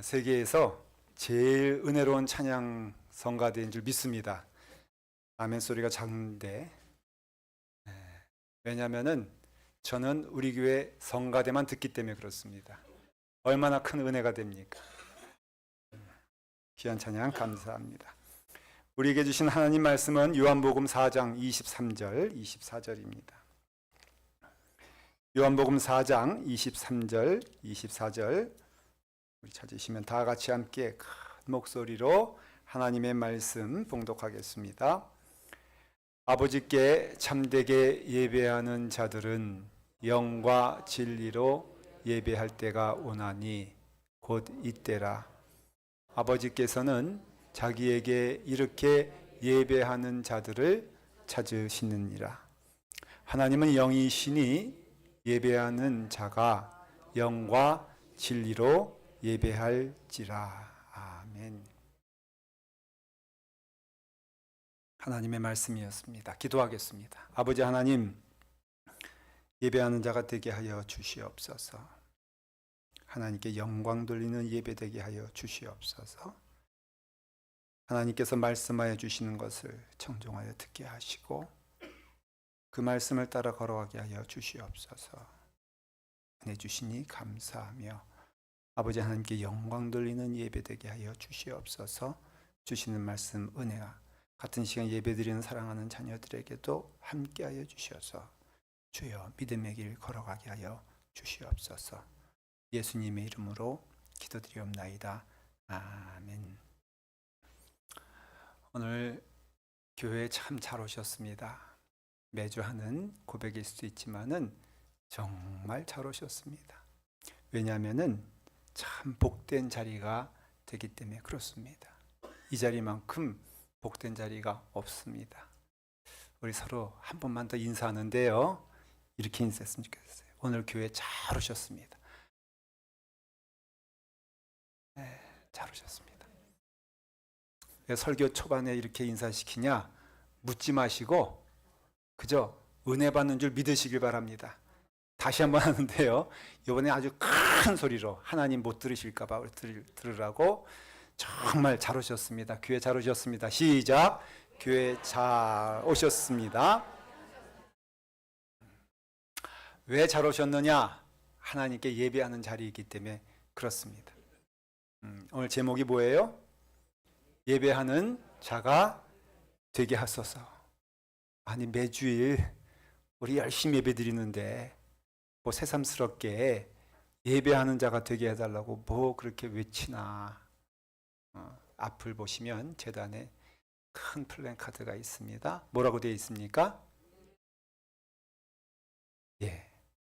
세계에서 제일 은혜로운 찬양 성가대인 줄 믿습니다. 아멘 소리가 작은데, 왜냐하면은 저는 우리 교회 성가대만 듣기 때문에 그렇습니다. 얼마나 큰 은혜가 됩니까? 귀한 찬양 감사합니다. 우리에게 주신 하나님 말씀은 요한복음 4장 23절 24절입니다. 요한복음 4장 23절 24절 우리 찾으시면 다 같이 함께 큰 목소리로 하나님의 말씀 봉독하겠습니다. 아버지께 참되게 예배하는 자들은 영과 진리로 예배할 때가 오나니 곧 이때라. 아버지께서는 자기에게 이렇게 예배하는 자들을 찾으시느니라. 하나님은 영이시니 예배하는 자가 영과 진리로 예배할지라. 아멘. 하나님의 말씀이었습니다. 기도하겠습니다. 아버지 하나님, 예배하는 자가 되게 하여 주시옵소서. 하나님께 영광 돌리는 예배 되게 하여 주시옵소서. 하나님께서 말씀하여 주시는 것을 청종하여 듣게 하시고 그 말씀을 따라 걸어가게 하여 주시옵소서. 은혜 주시니 감사하며 아버지 하나님께 영광 돌리는 예배 되게 하여 주시옵소서. 주시는 말씀 은혜와 같은 시간 예배드리는 사랑하는 자녀들에게도 함께하여 주셔서 주여 믿음의 길 걸어가게 하여 주시옵소서. 예수님의 이름으로 기도드리옵나이다. 아멘. 오늘 교회에 참 잘 오셨습니다. 매주 하는 고백일 수도 있지만은 정말 잘 오셨습니다. 왜냐하면은 참 복된 자리가 되기 때문에 그렇습니다. 이 자리만큼 복된 자리가 없습니다. 우리 서로 한 번만 더 인사하는데요. 이렇게 인사했으면 좋겠어요. 오늘 교회 잘 오셨습니다. 네, 잘 오셨습니다. 왜 설교 초반에 이렇게 인사시키냐? 묻지 마시고 그저 은혜 받는 줄 믿으시길 바랍니다. 다시 한번 하는데요. 이번에 아주 큰 소리로 하나님 못 들으실까 봐 들으라고 정말 잘 오셨습니다. 교회 잘 오셨습니다. 시작. 교회 잘 오셨습니다. 왜 잘 오셨느냐? 하나님께 예배하는 자리이기 때문에 그렇습니다. 오늘 제목이 뭐예요? 예배하는 자가 되게 하소서. 아니 매주일 우리 열심히 예배 드리는데 뭐 새삼스럽게 예배하는 자가 되게 해달라고 뭐 그렇게 외치나. 앞을 보시면 제단에 큰 플랜카드가 있습니다. 뭐라고 되어 있습니까?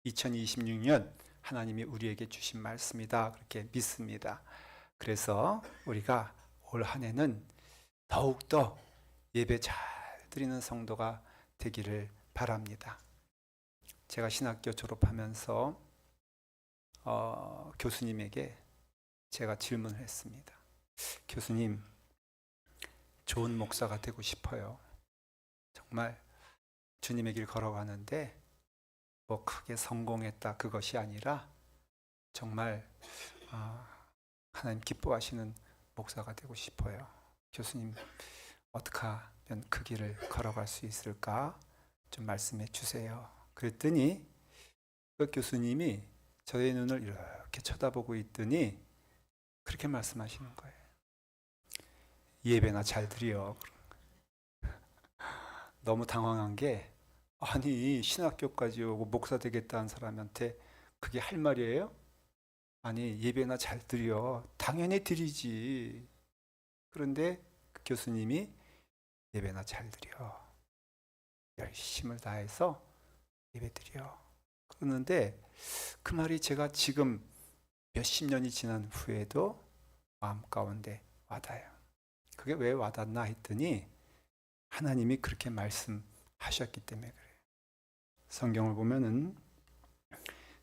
2026년 하나님이 우리에게 주신 말씀이다. 그렇게 믿습니다. 그래서 우리가 올 한 해는 더욱더 예배 잘 드리는 성도가 되기를 바랍니다. 제가 신학교 졸업하면서 교수님에게 제가 질문을 했습니다. 교수님, 좋은 목사가 되고 싶어요. 정말 주님의 길 걸어가는데 뭐 크게 성공했다 그것이 아니라 정말 하나님 기뻐하시는 목사가 되고 싶어요. 교수님, 어떻게 하면 그 길을 걸어갈 수 있을까? 좀 말씀해 주세요. 그랬더니 그 교수님이 저의 눈을 이렇게 쳐다보고 있더니 그렇게 말씀하시는 거예요. 예배나 잘 드려. 너무 당황한 게 아니 신학교까지 오고 목사 되겠다는 사람한테 그게 할 말이에요? 아니 예배나 잘 드려. 당연히 드리지. 그런데 그 교수님이 예배나 잘 드려. 열심을 다해서 예배 드려. 그러는데 그 말이 제가 지금 몇십 년이 지난 후에도 마음 가운데 와닿아요. 그게 왜 와닿나 했더니 하나님이 그렇게 말씀하셨기 때문에 그래요. 성경을 보면은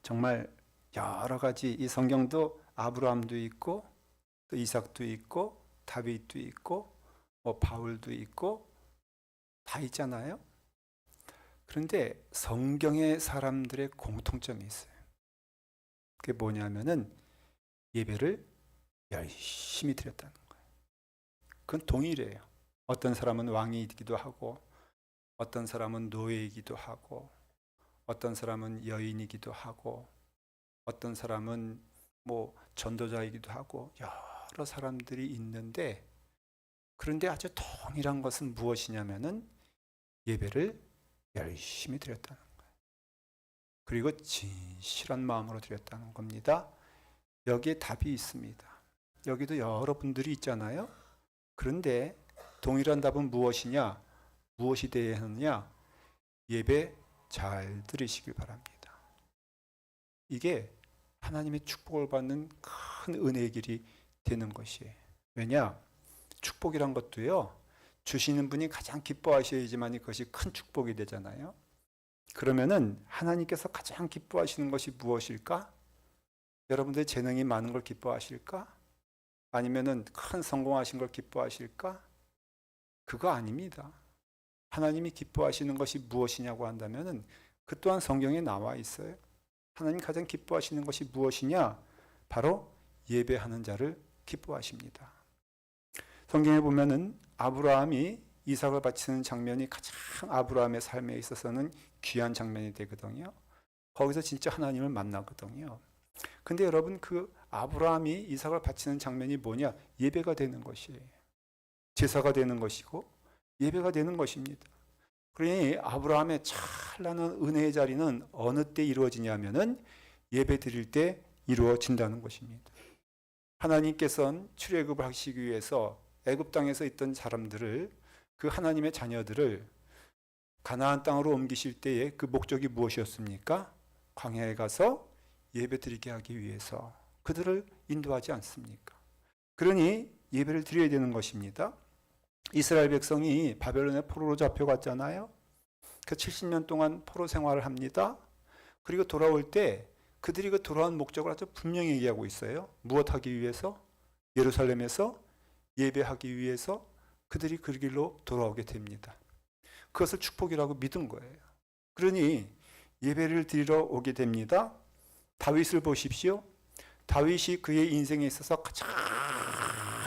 정말 여러 가지 이 성경도 아브라함도 있고 또 이삭도 있고 다윗도 있고 뭐 바울도 있고 다 있잖아요. 그런데 성경의 사람들의 공통점이 있어요. 그게 뭐냐면은 예배를 열심히 드렸다는 거예요. 그건 동일해요. 어떤 사람은 왕이기도 하고, 어떤 사람은 노예이기도 하고, 어떤 사람은 여인이기도 하고, 어떤 사람은 뭐 전도자이기도 하고, 여러 사람들이 있는데, 그런데 아주 동일한 것은 무엇이냐면은 예배를 열심히 드렸다는 거예요. 그리고 진실한 마음으로 드렸다는 겁니다. 여기에 답이 있습니다. 여기도 여러분들이 있잖아요. 그런데 동일한 답은 무엇이냐? 무엇이 되어야 하느냐? 예배 잘 드리시길 바랍니다. 이게 하나님의 축복을 받는 큰 은혜의 길이 되는 것이에요. 왜냐? 축복이란 것도요, 주시는 분이 가장 기뻐하셔야지만 그것이 큰 축복이 되잖아요. 그러면은 하나님께서 가장 기뻐하시는 것이 무엇일까? 여러분들의 재능이 많은 걸 기뻐하실까? 아니면은 큰 성공하신 걸 기뻐하실까? 그거 아닙니다. 하나님이 기뻐하시는 것이 무엇이냐고 한다면은 그 또한 성경에 나와 있어요. 하나님 가장 기뻐하시는 것이 무엇이냐? 바로 예배하는 자를 기뻐하십니다. 성경에 보면은 아브라함이 이삭을 바치는 장면이 가장 아브라함의 삶에 있어서는 귀한 장면이 되거든요. 거기서 진짜 하나님을 만나거든요. 근데 여러분, 그 아브라함이 이삭을 바치는 장면이 뭐냐? 예배가 되는 것이에요. 제사가 되는 것이고 예배가 되는 것입니다. 그러니 아브라함의 찬란한 은혜의 자리는 어느 때 이루어지냐면은 예배 드릴 때 이루어진다는 것입니다. 하나님께서는 출애굽을 하시기 위해서 애굽 땅에서 있던 사람들을, 그 하나님의 자녀들을 가나안 땅으로 옮기실 때에 그 목적이 무엇이었습니까? 광야에 가서 예배 드리게 하기 위해서 그들을 인도하지 않습니까? 그러니 예배를 드려야 되는 것입니다. 이스라엘 백성이 바벨론의 포로로 잡혀갔잖아요. 그 70년 동안 포로 생활을 합니다. 그리고 돌아올 때 그들이 그 돌아온 목적을 아주 분명히 얘기하고 있어요. 무엇 하기 위해서? 예루살렘에서 예배하기 위해서 그들이 그 길로 돌아오게 됩니다. 그것을 축복이라고 믿은 거예요. 그러니 예배를 드리러 오게 됩니다. 다윗을 보십시오. 다윗이 그의 인생에 있어서 가장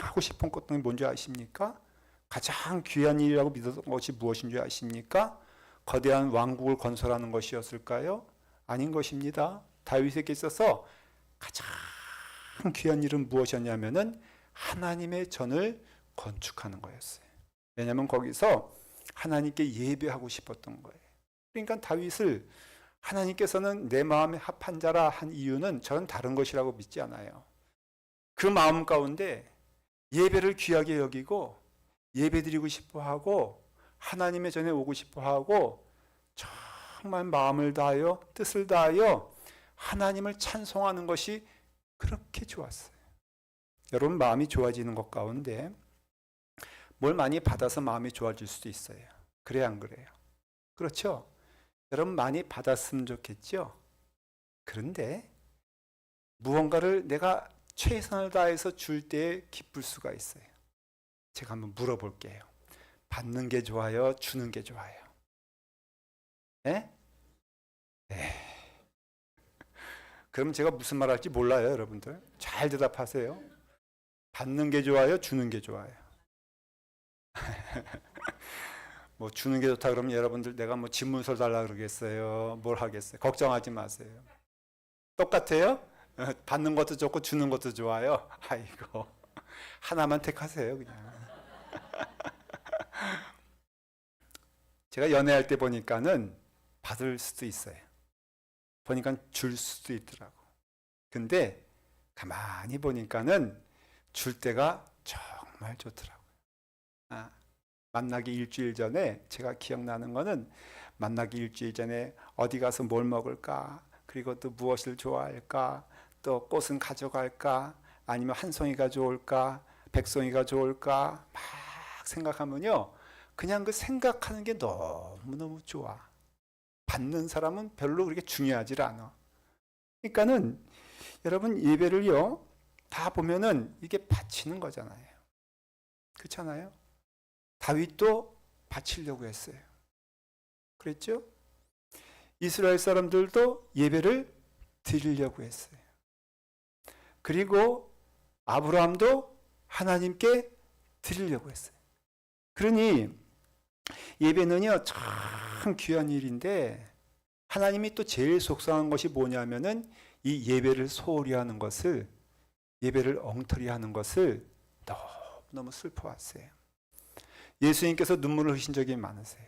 하고 싶은 것은 뭔지 아십니까? 가장 귀한 일이라고 믿었던 것이 무엇인 줄 아십니까? 거대한 왕국을 건설하는 것이었을까요? 아닌 것입니다. 다윗에게 있어서 가장 귀한 일은 무엇이었냐면은 하나님의 전을 건축하는 거였어요. 왜냐하면 거기서 하나님께 예배하고 싶었던 거예요. 그러니까 다윗을 하나님께서는 내 마음에 합한 자라 한 이유는 저는 다른 것이라고 믿지 않아요. 그 마음 가운데 예배를 귀하게 여기고 예배드리고 싶어하고 하나님의 전에 오고 싶어하고 정말 마음을 다하여 뜻을 다하여 하나님을 찬송하는 것이 그렇게 좋았어요. 여러분, 마음이 좋아지는 것 가운데 뭘 많이 받아서 마음이 좋아질 수도 있어요. 그래야 안 그래요? 그렇죠? 여러분, 많이 받았으면 좋겠죠? 그런데 무언가를 내가 최선을 다해서 줄 때에 기쁠 수가 있어요. 제가 한번 물어볼게요. 받는 게 좋아요? 주는 게 좋아요? 네? 네. 그럼 제가 무슨 말 할지 몰라요, 여러분들. 잘 대답하세요. 받는 게 좋아요? 주는 게 좋아요? 뭐 주는 게 좋다 그러면 여러분들 내가 뭐 집문서 달라 그러겠어요? 뭘 하겠어요? 걱정하지 마세요. 똑같아요? 받는 것도 좋고 주는 것도 좋아요. 아이고, 하나만 택하세요, 그냥. 제가 연애할 때 보니까는 받을 수도 있어요. 보니까 줄 수도 있더라고. 근데 가만히 보니까는 줄 때가 정말 좋더라고요. 만나기 일주일 전에 제가 기억나는 거는, 만나기 일주일 전에 어디 가서 뭘 먹을까, 그리고 또 무엇을 좋아할까, 또 꽃은 가져갈까, 아니면 한 송이가 좋을까, 100송이가 좋을까 막 생각하면요, 그냥 그 생각하는 게 너무너무 좋아. 받는 사람은 별로 그렇게 중요하지 않아. 그러니까는 여러분, 예배를요 다 보면은 이게 바치는 거잖아요. 그렇잖아요. 다윗도 바치려고 했어요. 그랬죠? 이스라엘 사람들도 예배를 드리려고 했어요. 그리고 아브라함도 하나님께 드리려고 했어요. 그러니 예배는요 참 귀한 일인데 하나님이 또 제일 속상한 것이 뭐냐면은 이 예배를 소홀히 하는 것을, 예배를 엉터리 하는 것을 너무 슬퍼하세요. 예수님께서 눈물을 흘리신 적이 많으세요.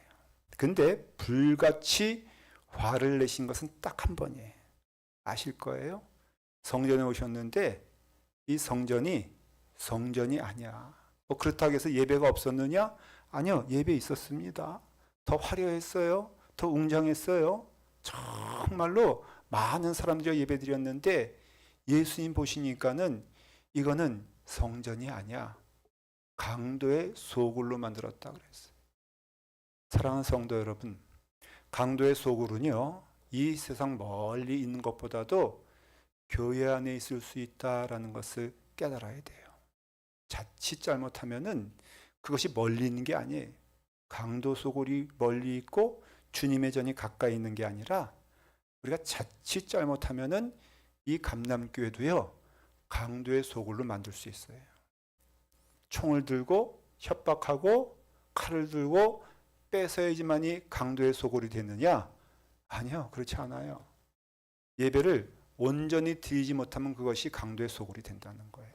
근데 불같이 화를 내신 것은 딱 한 번이에요. 아실 거예요? 성전에 오셨는데 이 성전이 아니야. 그렇다고 해서 예배가 없었느냐? 아니요, 예배 있었습니다. 더 화려했어요. 더 웅장했어요. 정말로 많은 사람들이 예배 드렸는데 예수님 보시니까는 이거는 성전이 아니야. 강도의 소굴로 만들었다 그랬어요. 사랑하는 성도 여러분, 강도의 소굴은요, 이 세상 멀리 있는 것보다도 교회 안에 있을 수 있다라는 것을 깨달아야 돼요. 자칫 잘못하면은 그것이 멀리 있는 게 아니에요. 강도 소굴이 멀리 있고 주님의 전이 가까이 있는 게 아니라 우리가 자칫 잘못하면은 이 감람교회도요, 강도의 소굴로 만들 수 있어요. 총을 들고 협박하고 칼을 들고 뺏어야지만이 강도의 소굴이 되느냐? 아니요, 그렇지 않아요. 예배를 온전히 드리지 못하면 그것이 강도의 소굴이 된다는 거예요.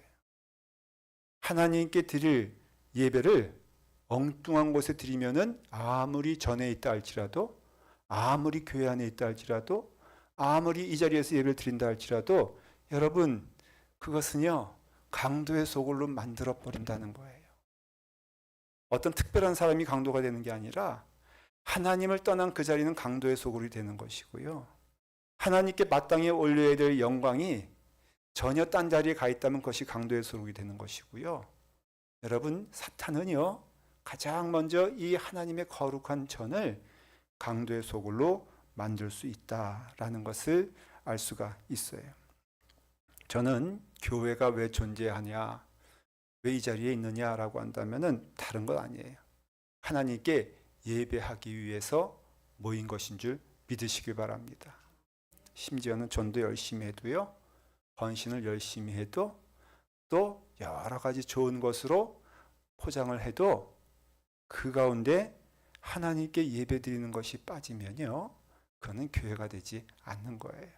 하나님께 드릴 예배를 엉뚱한 곳에 드리면은 아무리 전에 있다 할지라도, 아무리 교회 안에 있다 할지라도, 아무리 이 자리에서 예배를 드린다 할지라도 여러분, 그것은요 강도의 소굴로 만들어 버린다는 거예요. 어떤 특별한 사람이 강도가 되는 게 아니라 하나님을 떠난 그 자리는 강도의 소굴이 되는 것이고요. 하나님께 마땅히 올려야 될 영광이 전혀 딴 자리에 가 있다면 그것이 강도의 소굴이 되는 것이고요. 여러분, 사탄은요 가장 먼저 이 하나님의 거룩한 전을 강도의 소굴로 만들 수 있다라는 것을 알 수가 있어요. 저는 교회가 왜 존재하냐, 왜 이 자리에 있느냐라고 한다면은 다른 건 아니에요. 하나님께 예배하기 위해서 모인 것인 줄 믿으시길 바랍니다. 심지어는 전도 열심히 해도요, 헌신을 열심히 해도, 또 여러 가지 좋은 것으로 포장을 해도 그 가운데 하나님께 예배 드리는 것이 빠지면요, 그거는 교회가 되지 않는 거예요.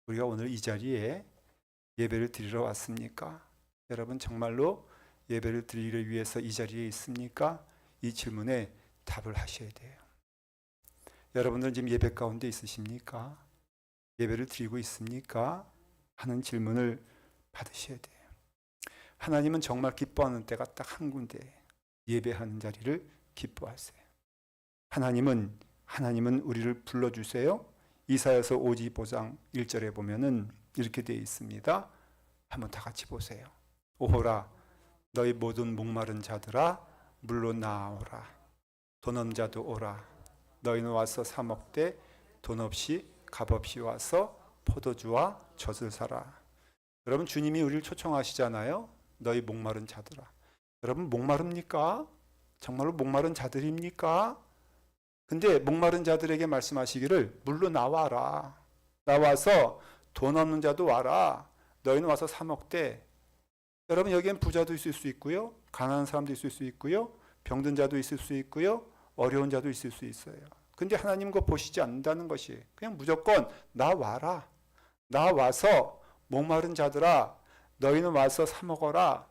우리가 오늘 이 자리에 예배를 드리러 왔습니까? 여러분 정말로 예배를 드리기 위해서 이 자리에 있습니까? 이 질문에 답을 하셔야 돼요. 여러분들은 지금 예배 가운데 있으십니까? 예배를 드리고 있습니까? 하는 질문을 받으셔야 돼요. 하나님은 정말 기뻐하는 때가 딱 한 군데, 예배하는 자리를 기뻐하세요. 하나님은 우리를 불러주세요. 이사야서 52장 1절에 보면은 이렇게 되어 있습니다. 한번 다 같이 보세요. 오호라 너희 모든 목마른 자들아 물로 나오라. 돈 없는 자도 오라. 너희는 와서 사 먹되 돈 없이 값 없이 와서 포도주와 젖을 사라. 여러분, 주님이 우리를 초청하시잖아요. 너희 목마른 자들아. 여러분, 목마릅니까? 정말로 목마른 자들입니까? 근데 목마른 자들에게 말씀하시기를 물로 나와라. 나와서 돈 없는 자도 와라. 너희는 와서 사 먹되. 여러분, 여기엔 부자도 있을 수 있고요, 가난한 사람도 있을 수 있고요, 병든 자도 있을 수 있고요, 어려운 자도 있을 수 있어요. 근데 하나님 그거 보시지 않는다는 것이, 그냥 무조건 나와라. 나와서 목마른 자들아 너희는 와서 사 먹어라.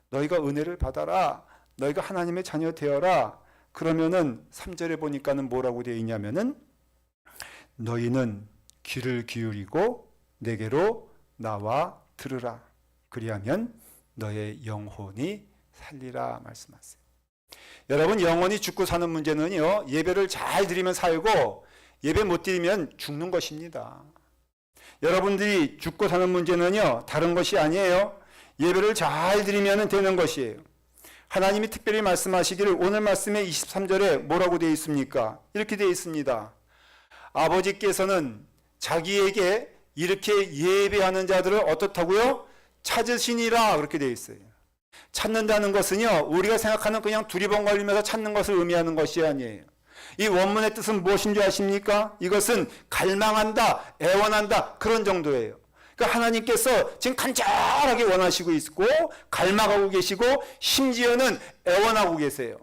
너희가 은혜를 받아라. 너희가 하나님의 자녀 되어라. 그러면은 3절에 보니까는 뭐라고 되어 있냐면은 너희는 귀를 기울이고 내게로 나와 들으라. 그리하면 너의 영혼이 살리라 말씀하세요. 여러분, 영혼이 죽고 사는 문제는요, 예배를 잘 드리면 살고 예배 못 드리면 죽는 것입니다. 여러분들이 죽고 사는 문제는요, 다른 것이 아니에요. 예배를 잘 드리면 되는 것이에요. 하나님이 특별히 말씀하시기를 오늘 말씀의 23절에 뭐라고 되어 있습니까? 이렇게 되어 있습니다. 아버지께서는 자기에게 이렇게 예배하는 자들을 어떻다고요? 찾으시니라. 그렇게 되어 있어요. 찾는다는 것은요, 우리가 생각하는 그냥 두리번 걸리면서 찾는 것을 의미하는 것이 아니에요. 이 원문의 뜻은 무엇인 줄 아십니까? 이것은 갈망한다, 애원한다, 그런 정도예요. 그러니까 하나님께서 지금 간절하게 원하시고 있고 갈망하고 계시고 심지어는 애원하고 계세요.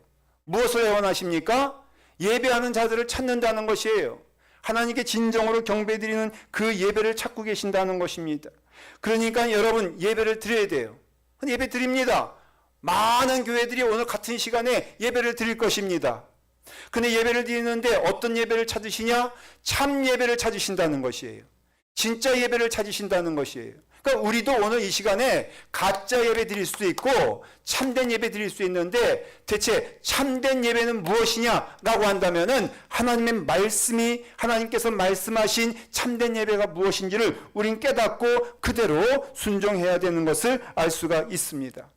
무엇을 애원하십니까? 예배하는 자들을 찾는다는 것이에요. 하나님께 진정으로 경배드리는 그 예배를 찾고 계신다는 것입니다. 그러니까 여러분 예배를 드려야 돼요. 예배 드립니다. 많은 교회들이 오늘 같은 시간에 예배를 드릴 것입니다. 근데 예배를 드리는데 어떤 예배를 찾으시냐? 참 예배를 찾으신다는 것이에요. 진짜 예배를 찾으신다는 것이에요. 그러니까 우리도 오늘 이 시간에 가짜 예배 드릴 수도 있고 참된 예배 드릴 수 있는데 대체 참된 예배는 무엇이냐라고 한다면은 하나님의 말씀이 하나님께서 말씀하신 참된 예배가 무엇인지를 우린 깨닫고 그대로 순종해야 되는 것을 알 수가 있습니다.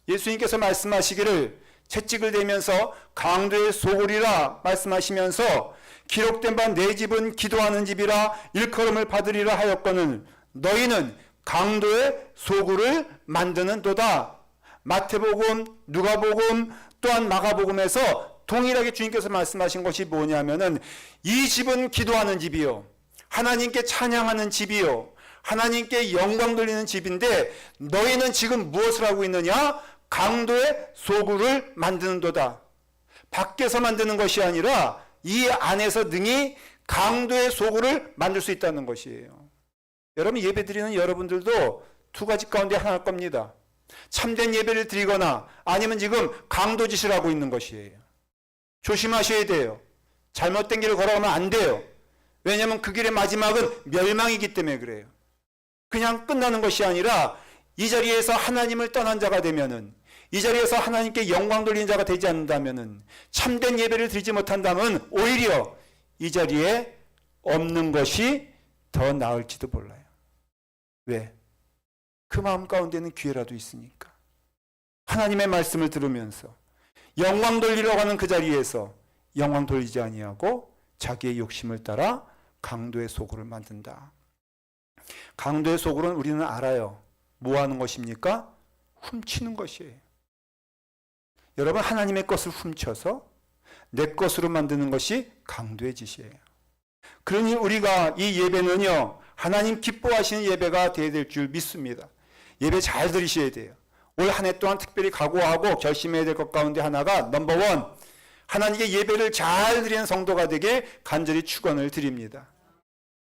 예수님께서 말씀하시기를 채찍을 대면서 강도의 소굴이라 말씀하시면서 기록된 바 내 집은 기도하는 집이라 일컬음을 받으리라 하였거늘 너희는 강도의 소굴을 만드는도다. 마태복음, 누가복음 또한 마가복음에서 동일하게 주님께서 말씀하신 것이 뭐냐면은 이 집은 기도하는 집이요 하나님께 찬양하는 집이요 하나님께 영광 돌리는 집인데 너희는 지금 무엇을 하고 있느냐? 강도의 소굴을 만드는도다. 밖에서 만드는 것이 아니라 이 안에서 능히 강도의 소굴을 만들 수 있다는 것이에요. 여러분 예배드리는 여러분들도 두 가지 가운데 하나일 겁니다. 참된 예배를 드리거나 아니면 지금 강도짓을 하고 있는 것이에요. 조심하셔야 돼요. 잘못된 길을 걸어가면 안 돼요. 왜냐하면 그 길의 마지막은 멸망이기 때문에 그래요. 그냥 끝나는 것이 아니라 이 자리에서 하나님을 떠난 자가 되면은 이 자리에서 하나님께 영광 돌리는 자가 되지 않는다면은 참된 예배를 드리지 못한다면 오히려 이 자리에 없는 것이 더 나을지도 몰라요. 왜? 그 마음 가운데는 기회라도 있으니까. 하나님의 말씀을 들으면서 영광 돌리려고 하는 그 자리에서 영광 돌리지 아니하고 자기의 욕심을 따라 강도의 소굴을 만든다. 강도의 소굴은 우리는 알아요. 뭐 하는 것입니까? 훔치는 것이에요. 여러분 하나님의 것을 훔쳐서 내 것으로 만드는 것이 강도의 짓이에요. 그러니 우리가 이 예배는요 하나님 기뻐하시는 예배가 되어야 될 줄 믿습니다. 예배 잘 들으셔야 돼요. 올 한 해 동안 특별히 각오하고 결심해야 될 것 가운데 하나가 넘버원 하나님께 예배를 잘 드리는 성도가 되게 간절히 축원을 드립니다.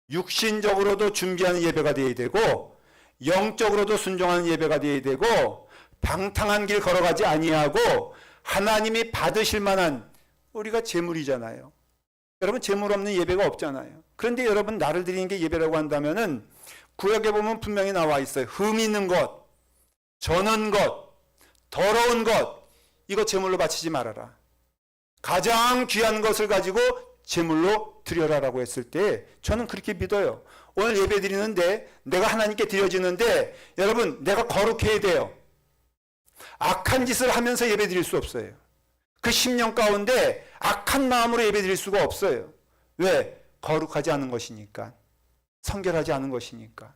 육신적으로도 준비하는 예배가 되어야 되고 영적으로도 순종하는 예배가 되어야 되고 방탕한 길 걸어가지 아니하고 하나님이 받으실 만한 우리가 제물이잖아요. 여러분 제물 없는 예배가 없잖아요. 그런데 여러분 나를 드리는 게 예배라고 한다면은 구약에 보면 분명히 나와 있어요. 흠 있는 것, 저는 것, 더러운 것 이거 제물로 바치지 말아라. 가장 귀한 것을 가지고 제물로 드려라라고 했을 때 저는 그렇게 믿어요. 오늘 예배 드리는데 내가 하나님께 드려지는데 여러분 내가 거룩해야 돼요. 악한 짓을 하면서 예배 드릴 수 없어요. 그 10년 가운데 악한 마음으로 예배 드릴 수가 없어요. 왜? 거룩하지 않은 것이니까. 성결하지 않은 것이니까.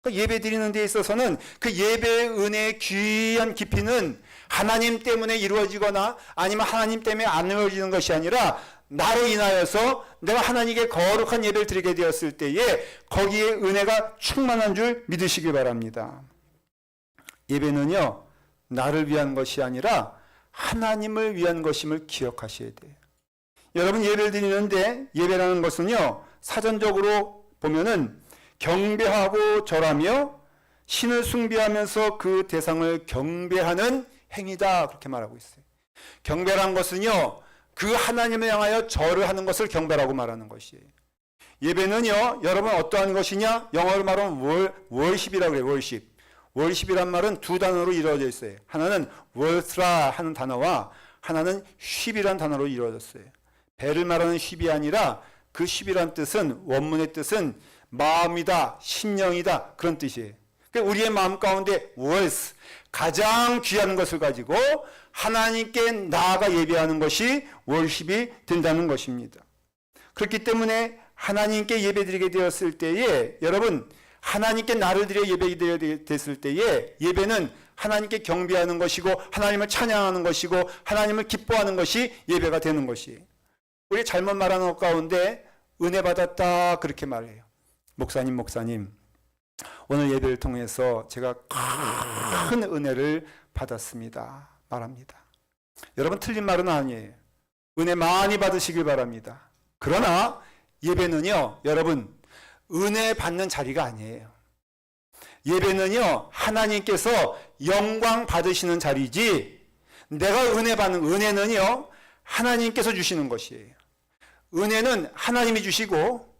그러니까 예배 드리는 데 있어서는 그 예배의 은혜의 귀한 깊이는 하나님 때문에 이루어지거나 아니면 하나님 때문에 안 이루어지는 것이 아니라 나로 인하여서 내가 하나님께 거룩한 예배를 드리게 되었을 때에 거기에 은혜가 충만한 줄 믿으시기 바랍니다. 예배는요 나를 위한 것이 아니라 하나님을 위한 것임을 기억하셔야 돼요. 여러분 예배를 드리는데 예배라는 것은요 사전적으로 보면은 경배하고 절하며 신을 숭배하면서 그 대상을 경배하는 행위다 그렇게 말하고 있어요. 경배라는 것은요 그 하나님을 향하여 절을 하는 것을 경배라고 말하는 것이에요. 예배는요 여러분 어떠한 것이냐 영어로 말하면 월십이라고 그래요. 월십. 월십이란 말은 두 단어로 이루어져 있어요. 하나는 월스라 하는 단어와 하나는 쉽이란 단어로 이루어졌어요. 배를 말하는 쉽이 아니라 그 쉽이란 뜻은 원문의 뜻은 마음이다, 심령이다 그런 뜻이에요. 그러니까 우리의 마음 가운데 월스 가장 귀한 것을 가지고 하나님께 나아가 예배하는 것이 월십이 된다는 것입니다. 그렇기 때문에 하나님께 예배드리게 되었을 때에 여러분 하나님께 나를 드려 예배드리게 됐을 때에 예배는 하나님께 경배하는 것이고 하나님을 찬양하는 것이고 하나님을 기뻐하는 것이 예배가 되는 것이에요. 우리 잘못 말하는 것 가운데 은혜 받았다 그렇게 말해요. 목사님 오늘 예배를 통해서 제가 큰 은혜를 받았습니다. 말합니다. 여러분, 틀린 말은 아니에요. 은혜 많이 받으시길 바랍니다. 그러나 예배는요, 여러분, 은혜 받는 자리가 아니에요. 예배는요, 하나님께서 영광 받으시는 자리지, 내가 은혜 받는, 은혜는요, 하나님께서 주시는 것이에요. 은혜는 하나님이 주시고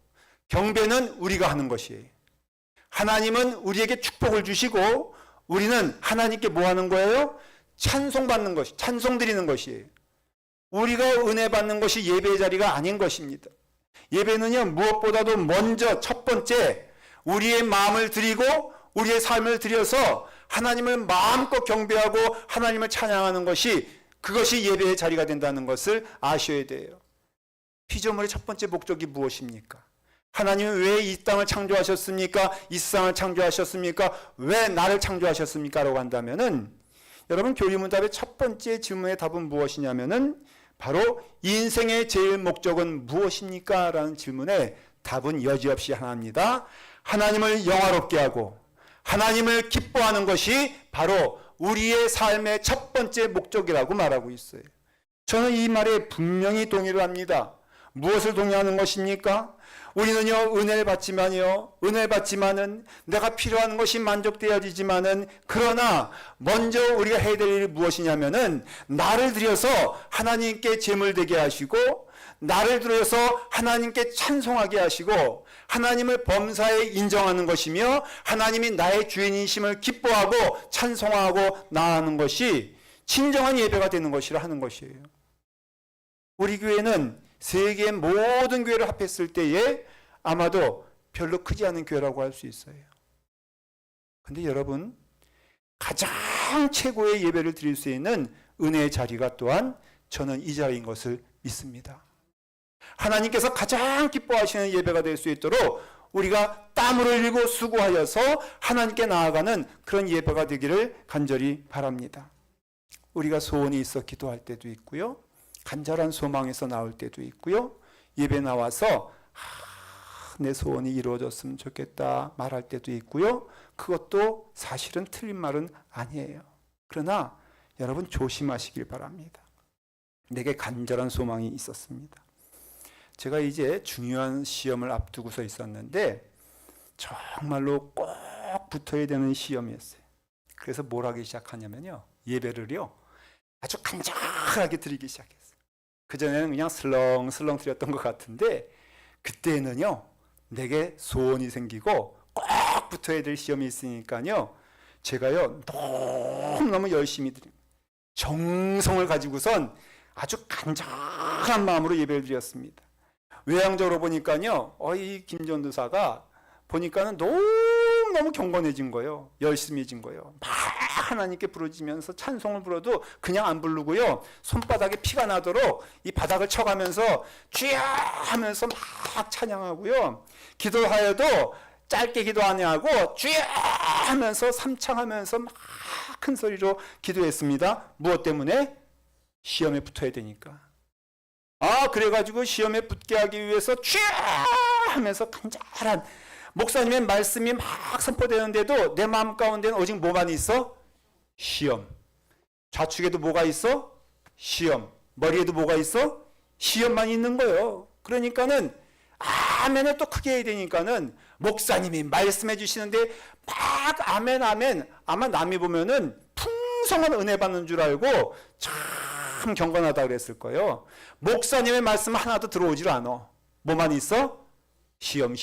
경배는 우리가 하는 것이에요. 하나님은 우리에게 축복을 주시고 우리는 하나님께 뭐 하는 거예요? 찬송 받는 것이, 찬송 드리는 것이에요. 우리가 은혜 받는 것이 예배의 자리가 아닌 것입니다. 예배는요, 무엇보다도 먼저 첫 번째 우리의 마음을 드리고 우리의 삶을 드려서 하나님을 마음껏 경배하고 하나님을 찬양하는 것이, 그것이 예배의 자리가 된다는 것을 아셔야 돼요. 피조물의 첫 번째 목적이 무엇입니까? 하나님은 왜 이 땅을 창조하셨습니까? 이 세상을 창조하셨습니까? 왜 나를 창조하셨습니까? 라고 한다면은, 여러분, 교리문답의 첫 번째 질문의 답은 무엇이냐면은 바로 인생의 제일 목적은 무엇입니까? 라는 질문에 답은 여지없이 하나입니다. 하나님을 영화롭게 하고 하나님을 기뻐하는 것이 바로 우리의 삶의 첫 번째 목적이라고 말하고 있어요. 저는 이 말에 분명히 동의를 합니다. 무엇을 동의하는 것입니까? 우리는요, 은혜를 받지만은 내가 필요한 것이 만족되어지지만은, 그러나 먼저 우리가 해야 될 일이 무엇이냐면은 나를 들여서 하나님께 제물되게 하시고 나를 들여서 하나님께 찬송하게 하시고 하나님을 범사에 인정하는 것이며 하나님이 나의 주인이심을 기뻐하고 찬송하고 나아가는 것이 진정한 예배가 되는 것이라 하는 것이에요. 우리 교회는 세계의 모든 교회를 합했을 때에 아마도 별로 크지 않은 교회라고 할 수 있어요. 근데 여러분, 가장 최고의 예배를 드릴 수 있는 은혜의 자리가 또한 저는 이 자리인 것을 믿습니다. 하나님께서 가장 기뻐하시는 예배가 될 수 있도록 우리가 땀을 흘리고 수고하여서 하나님께 나아가는 그런 예배가 되기를 간절히 바랍니다. 우리가 소원이 있어 기도할 때도 있고요, 간절한 소망에서 나올 때도 있고요, 예배 나와서 내 소원이 이루어졌으면 좋겠다 말할 때도 있고요. 그것도 사실은 틀린 말은 아니에요. 그러나 여러분, 조심하시길 바랍니다. 내게 간절한 소망이 있었습니다. 제가 이제 중요한 시험을 앞두고서 있었는데 정말로 꼭 붙어야 되는 시험이었어요. 그래서 뭘 하기 시작하냐면요, 예배를요 아주 간절하게 드리기 시작했어요. 그전에는 그냥 슬렁슬렁 드렸던 것 같은데, 그때는요 내게 소원이 생기고 꼭 붙어야 될 시험이 있으니까요, 제가요 너무너무 열심히 드립니다. 정성을 가지고선 아주 간절한 마음으로 예배를 드렸습니다. 외향적으로 보니까요, 이 김전도사가 보니까는 너무 경건해진 거예요. 열심해진 거예요. 막 하나님께 부르짖으면서 찬송을 불러도 그냥 안 부르고요, 손바닥에 피가 나도록 이 바닥을 쳐가면서 주여 하면서 막 찬양하고요, 기도하여도 짧게 기도 안 하고 주여 하면서 삼창하면서 막 큰 소리로 기도했습니다. 무엇 때문에? 시험에 붙어야 되니까. 그래가지고 시험에 붙게 하기 위해서 주여 하면서 간절한 목사님의 말씀이 막 선포되는데도 내 마음 가운데는 오직 뭐만 있어? 시험. 좌측에도 뭐가 있어? 시험. 머리에도 뭐가 있어? 시험만 있는 거예요. 그러니까는 아멘을 또 크게 해야 되니까는 목사님이 말씀해 주시는데 막 아멘 아마 남이 보면은 풍성한 은혜 받는 줄 알고 참 경건하다 그랬을 거예요. 목사님의 말씀 하나도 들어오질 않아. 뭐만 있어? 시험.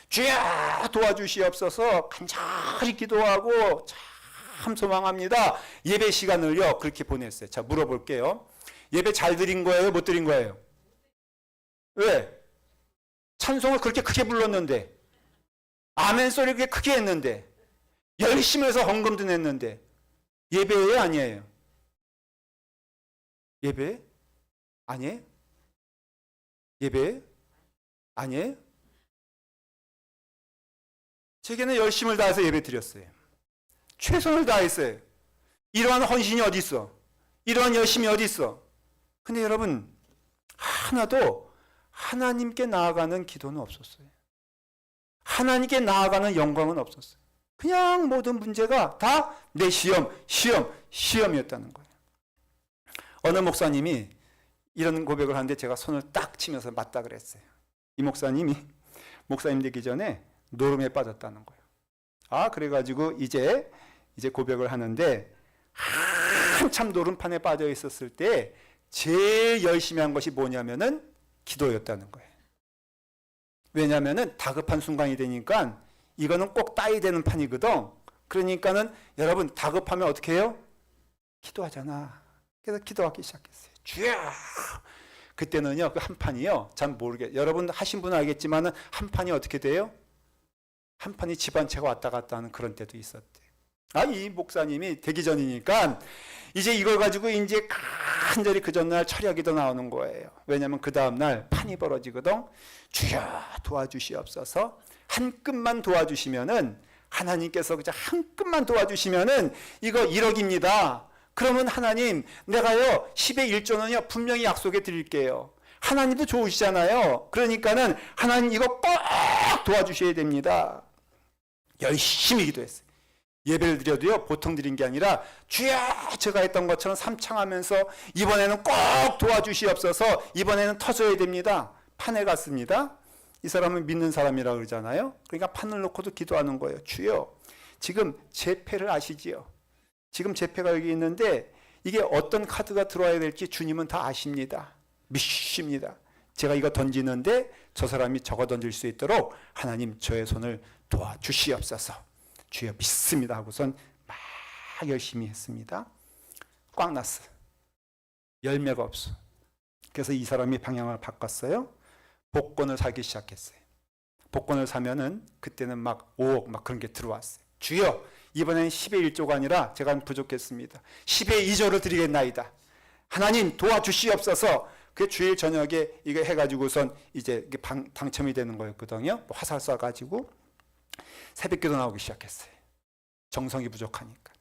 주여 도와주시옵소서 간절히 기도하고 참 소망합니다. 예배 시간을요 그렇게 보냈어요. 자, 물어볼게요. 예배 잘 드린 거예요? 못 드린 거예요? 왜? 찬송을 그렇게 크게 불렀는데, 아멘 소리를 그렇게 크게 했는데, 열심히 해서 헌금도 냈는데 예배예요? 아니에요? 예배? 아니에요? 예배? 아니에요? 제게는 열심을 다해서 예배 드렸어요. 최선을 다했어요. 이러한 헌신이 어디 있어? 이러한 열심이 어디 있어? 근데 여러분, 하나도 하나님께 나아가는 기도는 없었어요. 하나님께 나아가는 영광은 없었어요. 그냥 모든 문제가 다 내 시험이었다는 거예요. 어느 목사님이 이런 고백을 하는데 제가 손을 딱 치면서 맞다 그랬어요. 이 목사님이 목사님 되기 전에 노름에 빠졌다는 거예요. 그래가지고 이제 고백을 하는데 한참 노름판에 빠져 있었을 때 제일 열심히 한 것이 뭐냐면은 기도였다는 거예요. 왜냐하면은 다급한 순간이 되니까 이거는 꼭 따야 되는 판이거든. 그러니까는 여러분 다급하면 어떻게 해요? 기도하잖아. 그래서 기도하기 시작했어요. 주여! 그때는요, 그 한 판이요, 잘 여러분 하신 분은 알겠지만은 한 판이 어떻게 돼요? 한 판이 집안채가 왔다 갔다 하는 그런 때도 있었대요. 이 목사님이 되기 전이니까 이제 이걸 가지고 이제 간절히 그 전날 철야기도 나오는 거예요. 왜냐하면 그 다음날 판이 벌어지거든. 주여 도와주시옵소서. 한 끗만 도와주시면은 하나님께서 그저 한 끗만 도와주시면은 이거 1억입니다. 그러면 하나님 내가요 10의 1조는요 분명히 약속해 드릴게요. 하나님도 좋으시잖아요. 그러니까는 하나님 이거 꼭 도와주셔야 됩니다. 열심히 기도했어요. 예배를 드려도요 보통 드린 게 아니라 주여 제가 했던 것처럼 삼창하면서 이번에는 꼭 도와주시옵소서. 이번에는 터져야 됩니다. 판에 갔습니다. 이 사람은 믿는 사람이라고 그러잖아요. 그러니까 판을 놓고도 기도하는 거예요. 주여 지금 제 패를 아시지요? 지금 제 패가 여기 있는데 이게 어떤 카드가 들어와야 될지 주님은 다 아십니다. 믿습니다. 제가 이거 던지는데 저 사람이 저거 던질 수 있도록 하나님 저의 손을 도와주시옵소서. 주여 믿습니다 하고선 막 열심히 했습니다. 꽉 났어. 열매가 없어. 그래서 이 사람이 방향을 바꿨어요. 복권을 사기 시작했어요. 복권을 사면은 그때는 막 5억 막 그런 게 들어왔어요. 주여 이번엔 10의 1조가 아니라 제가 부족했습니다. 10의 2조를 드리겠나이다. 하나님 도와주시옵소서. 그 주일 저녁에 이거 해가지고선 이제 당첨이 되는 거였거든요. 화살 쏴가지고 새벽기도 나오기 시작했어요. 정성이 부족하니까.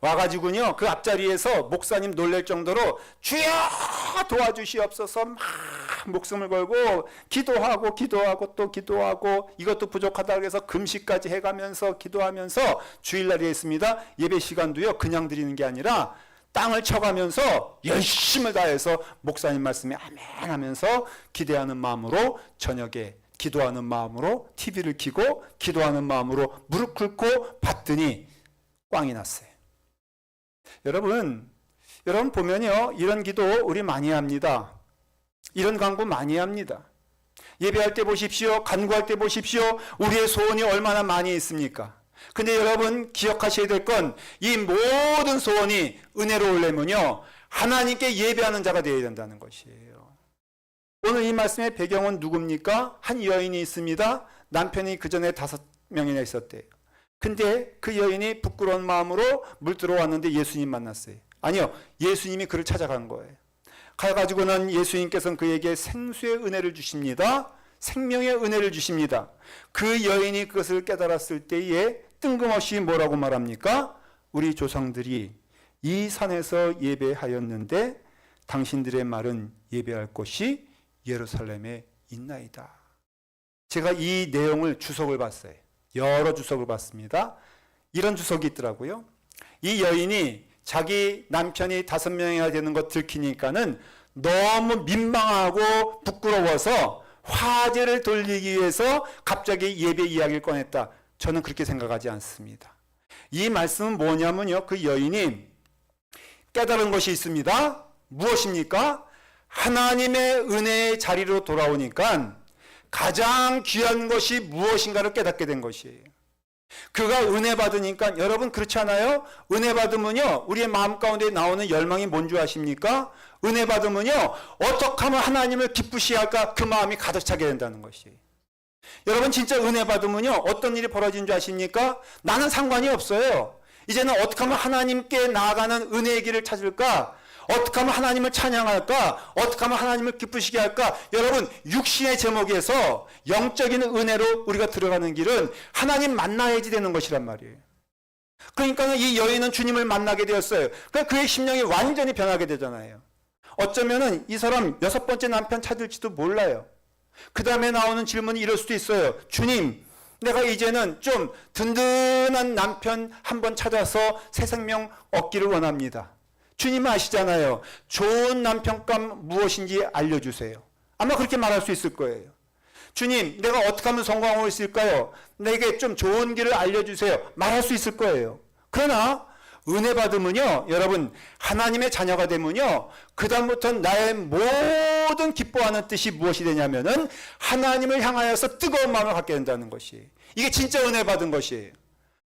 와가지고요 그 앞자리에서 목사님 놀랄 정도로 주여 도와주시옵소서 막 목숨을 걸고 기도하고 또 기도하고 이것도 부족하다 그래서 금식까지 해가면서 기도하면서 주일날에 했습니다. 예배 시간도요 그냥 드리는 게 아니라 땅을 쳐가면서 열심을 다해서 목사님 말씀에 아멘 하면서 기대하는 마음으로 저녁에 기도하는 마음으로 TV를 켜고 기도하는 마음으로 무릎 꿇고 봤더니 꽝이 났어요. 여러분 보면요 이런 기도 우리 많이 합니다. 이런 간구 많이 합니다. 예배할 때 보십시오. 간구할 때 보십시오. 우리의 소원이 얼마나 많이 있습니까? 근데 여러분 기억하셔야 될 건 이 모든 소원이 은혜로 오려면요 하나님께 예배하는 자가 되어야 된다는 것이에요. 오늘 이 말씀의 배경은 누굽니까? 한 여인이 있습니다. 남편이 그 전에 5명이나 있었대요. 근데 그 여인이 부끄러운 마음으로 물 들어왔는데 예수님 만났어요. 아니요, 예수님이 그를 찾아간 거예요. 가가지고는 예수님께서는 그에게 생수의 은혜를 주십니다. 생명의 은혜를 주십니다. 그 여인이 그것을 깨달았을 때에 뜬금없이 뭐라고 말합니까? 우리 조상들이 이 산에서 예배하였는데 당신들의 말은 예배할 곳이 예루살렘에 있나이다. 제가 이 내용을 주석을 봤어요. 여러 주석을 봤습니다. 이런 주석이 있더라고요. 이 여인이 자기 남편이 5명이나 되는 것 들키니까는 너무 민망하고 부끄러워서 화제를 돌리기 위해서 갑자기 예배 이야기를 꺼냈다. 저는 그렇게 생각하지 않습니다. 이 말씀은 뭐냐면요. 그 여인이 깨달은 것이 있습니다. 무엇입니까? 하나님의 은혜의 자리로 돌아오니까 가장 귀한 것이 무엇인가를 깨닫게 된 것이에요. 그가 은혜 받으니까 여러분 그렇지 않아요? 은혜 받으면요 우리의 마음 가운데 나오는 열망이 뭔 줄 아십니까? 은혜 받으면요 어떻게 하면 하나님을 기쁘시게 할까 그 마음이 가득 차게 된다는 것이에요. 여러분 진짜 은혜 받으면요 어떤 일이 벌어진 줄 아십니까? 나는 상관이 없어요. 이제는 어떻게 하면 하나님께 나아가는 은혜의 길을 찾을까? 어떻게 하면 하나님을 찬양할까? 어떻게 하면 하나님을 기쁘시게 할까? 여러분 육신의 제목에서 영적인 은혜로 우리가 들어가는 길은 하나님 만나야지 되는 것이란 말이에요. 그러니까 이 여인은 주님을 만나게 되었어요. 그러니까 그의 심령이 완전히 변하게 되잖아요. 어쩌면은 이 사람 6번째 남편 찾을지도 몰라요. 그 다음에 나오는 질문이 이럴 수도 있어요. 주님, 내가 이제는 좀 든든한 남편 한번 찾아서 새 생명 얻기를 원합니다. 주님 아시잖아요. 좋은 남편감 무엇인지 알려주세요. 아마 그렇게 말할 수 있을 거예요. 주님, 내가 어떻게 하면 성공하고 있을까요? 내게 좀 좋은 길을 알려주세요. 말할 수 있을 거예요. 그러나 은혜 받으면요, 여러분, 하나님의 자녀가 되면요, 그다음부터는 나의 모든 기뻐하는 뜻이 무엇이 되냐면은 하나님을 향하여서 뜨거운 마음을 갖게 된다는 것이, 이게 진짜 은혜 받은 것이에요.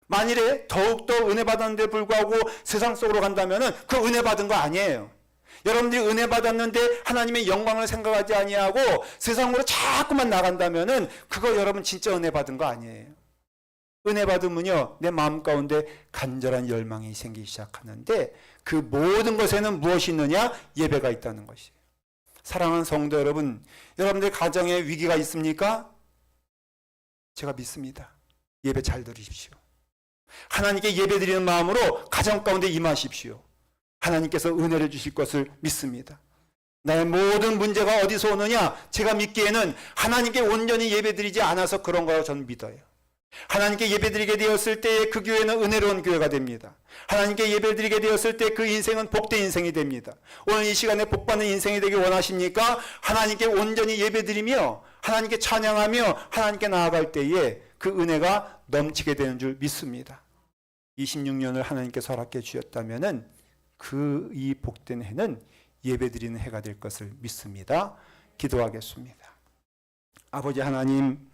만일에 더욱더 은혜 받았는데 불구하고 세상 속으로 간다면은 그 은혜 받은 거 아니에요. 여러분들이 은혜 받았는데 하나님의 영광을 생각하지 아니하고 세상으로 자꾸만 나간다면은 그거 여러분 진짜 은혜 받은 거 아니에요. 은혜 받으면요, 내 마음 가운데 간절한 열망이 생기기 시작하는데 그 모든 것에는 무엇이 있느냐? 예배가 있다는 것이에요. 사랑하는 성도 여러분, 여러분들 가정에 위기가 있습니까? 제가 믿습니다. 예배 잘 들으십시오. 하나님께 예배드리는 마음으로 가정 가운데 임하십시오. 하나님께서 은혜를 주실 것을 믿습니다. 나의 모든 문제가 어디서 오느냐? 제가 믿기에는 하나님께 온전히 예배드리지 않아서 그런 거라고 저는 믿어요. 하나님께 예배드리게 되었을 때 그 교회는 은혜로운 교회가 됩니다. 하나님께 예배드리게 되었을 때 그 인생은 복된 인생이 됩니다. 오늘 이 시간에 복받는 인생이 되길 원하십니까? 하나님께 온전히 예배드리며 하나님께 찬양하며 하나님께 나아갈 때에 그 은혜가 넘치게 되는 줄 믿습니다. 26년을 하나님께서 허락해 주셨다면은 그 이 복된 해는 예배드리는 해가 될 것을 믿습니다. 기도하겠습니다. 아버지 하나님,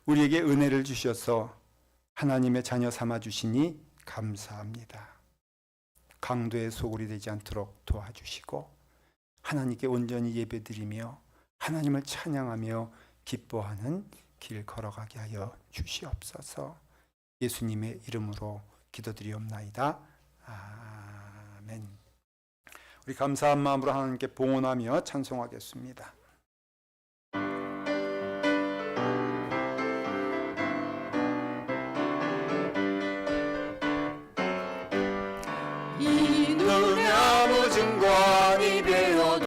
우리에게 은혜를 주셔서 하나님의 자녀 삼아 주시니 감사합니다. 강도의 소굴이 되지 않도록 도와주시고 하나님께 온전히 예배드리며 하나님을 찬양하며 기뻐하는 길 걸어가게 하여 주시옵소서. 예수님의 이름으로 기도드리옵나이다. 아멘. 우리 감사한 마음으로 하나님께 봉헌하며 찬송하겠습니다.